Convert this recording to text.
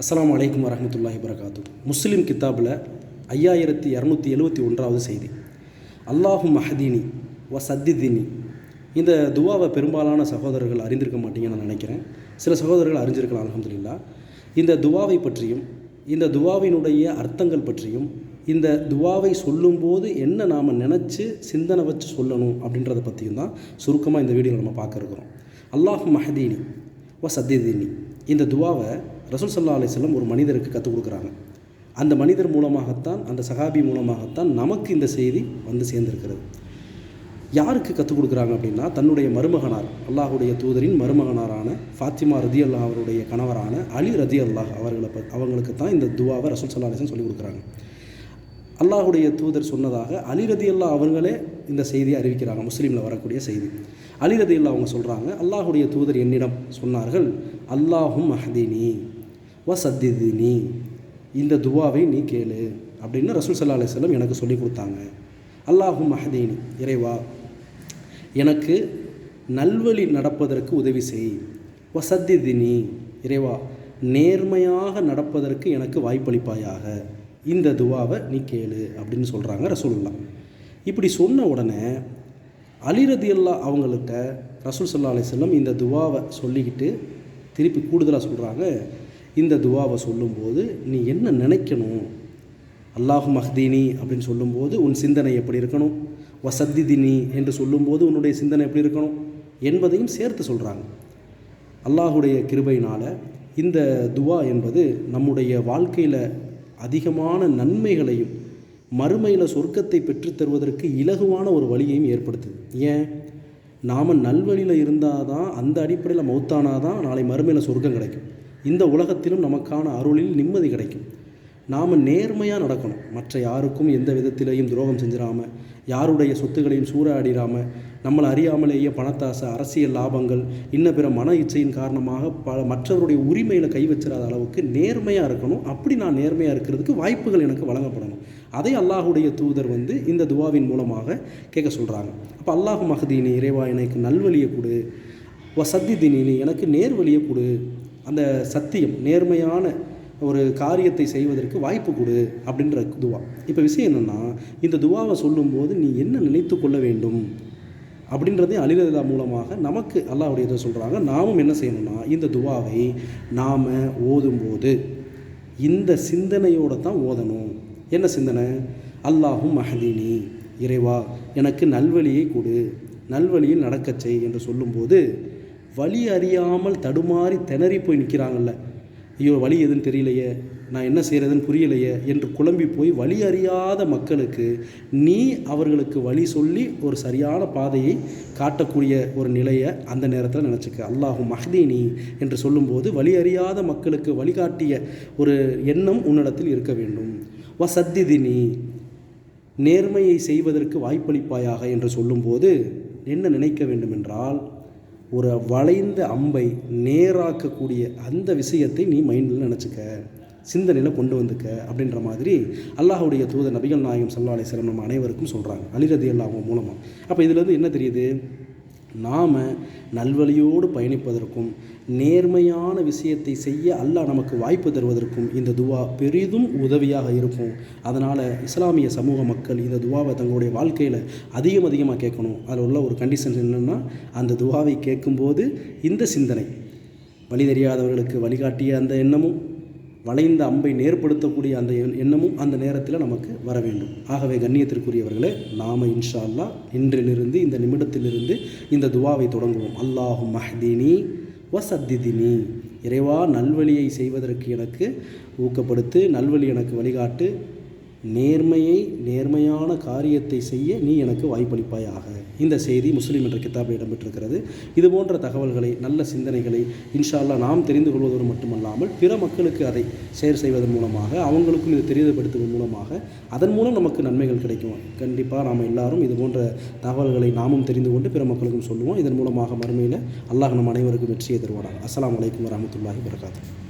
அஸ்ஸலாமு அலைக்கும் வரஹ்மத்துல்லாஹி வபரகாத்து. முஸ்லிம் கித்தாபில் 5271வது செய்தி. அல்லாஹும் மஹதீனி வ சத்திதினி. இந்த துவாவை பெரும்பாலான சகோதரர்கள் அறிந்திருக்க மாட்டீங்கன்னு நான் நினைக்கிறேன். சில சகோதரர்கள் அறிஞ்சிருக்கலாம் அல்ஹம்துலில்லாஹ். இந்த துவாவை பற்றியும் இந்த துவாவினுடைய அர்த்தங்கள் பற்றியும் இந்த துவாவை சொல்லும்போது என்ன நாம் நினச்சி சிந்தனை வச்சு சொல்லணும் அப்படின்றத பற்றியும் தான் சுருக்கமாக இந்த வீடியோவில் நம்ம பார்க்க இருக்கிறோம். அல்லாஹும் மஹதீனி வ சத்திதினி. இந்த துவாவை ரசூல் ஸல்லல்லாஹு அலைஹி வஸல்லம் ஒரு மனிதருக்கு கற்றுக் கொடுக்குறாங்க. அந்த மனிதர் மூலமாகத்தான், அந்த சஹாபி மூலமாகத்தான் நமக்கு இந்த செய்தி வந்து சேர்ந்திருக்கிறது. யாருக்கு கற்றுக் கொடுக்குறாங்க அப்படின்னா, தன்னுடைய மருமகனார், அல்லாஹுடைய தூதரின் மருமகனாரான ஃபாத்திமா ரதியல்லாஹ் அவருடைய கணவரான அலி ரதியல்லாஹ் அவங்களுக்கு தான் இந்த துவாவை ரசூல் ஸல்லல்லாஹு அலைஹி வஸல்லம் சொல்லிக் கொடுக்குறாங்க. அல்லாஹுடைய தூதர் சொன்னதாக அலி ரதியல்லாஹ் அவங்களே இந்த செய்தியை அறிவிக்கிறாங்க. முஸ்லீமில் வரக்கூடிய செய்தி. அலி ரதியல்லாஹ் அவங்க சொல்கிறாங்க, அல்லாஹுடைய தூதர் என்னிடம் சொன்னார்கள், அல்லாஹும் மஹதீனி வ சத்திதினி, இந்த துவாவை நீ கேளு அப்படின்னு ரசூல் ஸல்லல்லாஹு அலைஹி வஸல்லம் எனக்கு சொல்லி கொடுத்தாங்க. அல்லாஹும் மஹதீனி, இறைவா எனக்கு நல்வழி நடப்பதற்கு உதவி செய். வ சத்திதினி, இறைவா நேர்மையாக நடப்பதற்கு எனக்கு வாய்ப்பளிப்பாயாக, இந்த துவாவை நீ கேளு அப்படின்னு சொல்கிறாங்க ரசூலுல்லாஹ். இப்படி சொன்ன உடனே அலி ரதியல்லாஹ் அவங்கள்ட்ட ரசூல் ஸல்லல்லாஹு அலைஹி வஸல்லம் இந்த துவாவை சொல்லிக்கிட்டு திருப்பி கூடுதலாக சொல்கிறாங்க, இந்த துவாவை சொல்லும்போது நீ என்ன நினைக்கணும், அல்லாஹு மஹ்தீனி அப்படின்னு சொல்லும்போது உன் சிந்தனை எப்படி இருக்கணும், வசத்திதினி என்று சொல்லும்போது உன்னுடைய சிந்தனை எப்படி இருக்கணும் என்பதையும் சேர்த்து சொல்கிறாங்க. அல்லாஹுடைய கிருபையினால் இந்த துவா என்பது நம்முடைய வாழ்க்கையில் அதிகமான நன்மைகளையும் மறுமையில் சொர்க்கத்தை பெற்றுத்தருவதற்கு இலகுவான ஒரு வழியையும் ஏற்படுத்துது. ஏன்? நாம் நல்வழியில் இருந்தால் தான், அந்த அடிப்படையில் மௌத்தானால் தான் நாளை மறுமையில் சொர்க்கம் கிடைக்கும். இந்த உலகத்திலும் நமக்கான அருளில் நிம்மதி கிடைக்கும். நாம் நேர்மையாக நடக்கணும். மற்ற யாருக்கும் எந்த விதத்திலையும் துரோகம் செஞ்சிடாமல், யாருடைய சொத்துக்களையும் சூறையாடிடாமல், நம்மளை அறியாமலேயே பணத்தாசை, அரசியல் லாபங்கள், இன்ன பிற மன இச்சையின் காரணமாக மற்றவருடைய உரிமையில் கை வச்சிடாத அளவுக்கு நேர்மையாக இருக்கணும். அப்படி நான் நேர்மையாக இருக்கிறதுக்கு வாய்ப்புகள் எனக்கு வழங்கப்படணும். அதை அல்லாஹுடைய தூதர் இந்த துவாவின் மூலமாக கேட்க சொல்கிறாங்க. அப்போ அல்லாஹு மஹதீனி, இறைவா எனக்கு நல்வழியை கொடு, சத்திதினி எனக்கு நேர்வழியை கொடு, அந்த சத்தியம் நேர்மையான ஒரு காரியத்தை செய்வதற்கு வாய்ப்பு கொடு அப்படின்ற துவா. இப்போ விஷயம் என்னென்னா, இந்த துவாவை சொல்லும்போது நீ என்ன நினைத்து கொள்ள வேண்டும் அப்படின்றதையும் அலி ரலியல்லாஹு மூலமாக நமக்கு அல்லாஹ்வுடைய இதை சொல்கிறாங்க. நாமும் என்ன செய்யணும்னா, இந்த துவாவை நாம் ஓதும்போது இந்த சிந்தனையோடு தான் ஓதணும். என்ன சிந்தனை? அல்லாஹும் மஹதீனி, இறைவா எனக்கு நல்வழியை கொடு, நல்வழியில் நடக்கச் செய் என்று சொல்லும்போது வழி அறியாமல் தடுமாறி திணறி போய் நிற்கிறாங்கல்ல, ஐயோ வழி எதுன்னு தெரியலையே, நான் என்ன செய்கிறதுன்னு புரியலையே என்று குழம்பி போய் வழி அறியாத மக்களுக்கு நீ அவர்களுக்கு வழி சொல்லி ஒரு சரியான பாதையை காட்டக்கூடிய ஒரு நிலையை அந்த நேரத்தில் நினச்சிக்க. அல்லாஹும் மஹ்தீனி என்று சொல்லும்போது வழி அறியாத மக்களுக்கு வழிகாட்டிய ஒரு எண்ணம் உன்னிடத்தில் இருக்க வேண்டும். வ சத்திதினி, நேர்மையை செய்வதற்கு வாய்ப்பளிப்பாயாக என்று சொல்லும்போது என்ன நினைக்க வேண்டும் என்றால், ஒரு வளைந்த அம்பை நேராக்கக்கூடிய அந்த விஷயத்தை நீ மைண்டில் நினச்சிக்க, சிந்தனையில் கொண்டு வந்துக்க அப்படின்ற மாதிரி அல்லாஹுடைய தூதர் நபிகள் நாயகம் ஸல்லல்லாஹு அலைஹி வஸல்லம் நம்ம அனைவருக்கும் சொல்கிறாங்க அலி ரலியல்லாஹு அவங்க மூலமாக. அப்போ இதிலேருந்து என்ன தெரியுது? நாம் நல்வழியோடு பயணிப்பதற்கும் நேர்மையான விஷயத்தை செய்ய அல்லாஹ் நமக்கு வாய்ப்பு தருவதற்கும் இந்த துவா பெரிதும் உதவியாக இருக்கும். அதனால் இஸ்லாமிய சமூக மக்கள் இந்த துவாவை தங்களுடைய வாழ்க்கையில் அதிகமாக கேட்கணும். அதில் உள்ள ஒரு கண்டிஷன் என்னென்னா, அந்த துவாவை கேட்கும்போது இந்த சிந்தனை, வழி தெரியாதவர்களுக்கு வழிகாட்டிய அந்த எண்ணமும், வளைந்த அம்பை நேர்படுத்தக்கூடிய அந்த எண்ணமும் அந்த நேரத்தில் நமக்கு வர வேண்டும். ஆகவே கண்ணியத்திற்குரியவர்களே, நாம் இன்ஷா அல்லாஹ் இன்றிலிருந்து, இந்த நிமிடத்திலிருந்து இந்த துவாவை தொடங்குவோம். அல்லாஹும் மஹ்தீனி வ சத்திதினி, இறைவா நல்வழியை செய்வதற்கு எனக்கு ஊக்கப்படுத்து, நல்வழி எனக்கு வழிகாட்டு, நேர்மையான காரியத்தை செய்ய நீ எனக்கு வாய்ப்பளிப்பாயாக. இந்த செய்தி முஸ்லீம் என்ற கித்தாபில் இடம்பெற்றிருக்கிறது. இது போன்ற தகவல்களை, நல்ல சிந்தனைகளை இன்ஷா அல்லாஹ் நாம் தெரிந்து கொள்வதோடு மட்டுமல்லாமல் பிற மக்களுக்கு அதை ஷேர் செய்வதன் மூலமாக, அவங்களுக்கும் இதை தெரியப்படுத்துவதன் மூலமாக அதன் மூலம் நமக்கு நன்மைகள் கிடைக்கும். கண்டிப்பாக நாம் எல்லாரும் இது போன்ற தகவல்களை நாமும் தெரிந்து கொண்டு பிற மக்களுக்கும் சொல்லுவோம். இதன் மூலமாக மறுமையில் அல்லாஹ் நம் அனைவருக்கும் வெற்றியை தருவானாக. அஸ்ஸலாமு அலைக்கும் வரஹ்மத்துல்லாஹி வபரகாத்துஹு.